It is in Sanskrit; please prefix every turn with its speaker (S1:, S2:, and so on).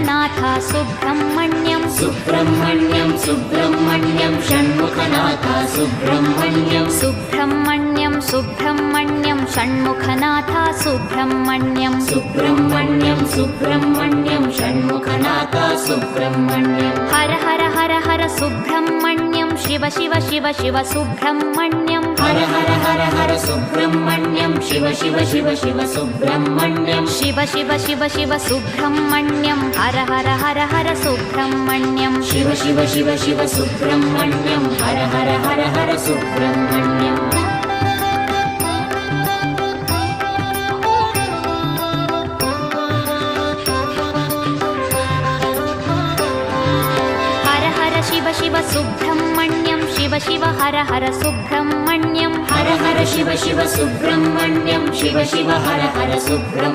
S1: षण्मुखनाथ सुब्रह्मण्यं
S2: सुब्रह्मण्यं सुब्रह्मण्यं षण्मुखनाथ सुब्रह्मण्यं
S1: सुब्रह्मण्यं सुब्रह्मण्यं षण्मुखनाथ सुब्रह्मण्यं
S2: सुब्रह्मण्यं सुब्रह्मण्यं षण्मुखनाथ सुब्रह्मण्यं
S1: हर हर हर हर सुब्रह्मण्यं शिव शिव शिव शिव सुब्रह्मण्यं
S2: हर हर हर हर सुब्रह्मण्यं शिव शिव शिव शिव सुब्रह्मण्यं
S1: शिव शिव शिव शिव सुब्रह्मण्यं हर हर हर हर सुब्रह्मण्यं
S2: शिव शिव शिव शिव सुब्रह्मण्यं हर हर हर हर सुब्रह्मण्यं
S1: हर हर शिव शिव सुब्रह्मण्यं शिव शिव हर हर सुब्रह्मण्यं
S2: हर हर शिव शिव सुब्रह्मण्यं शिव शिव हर हर सुब्रह्मण्यं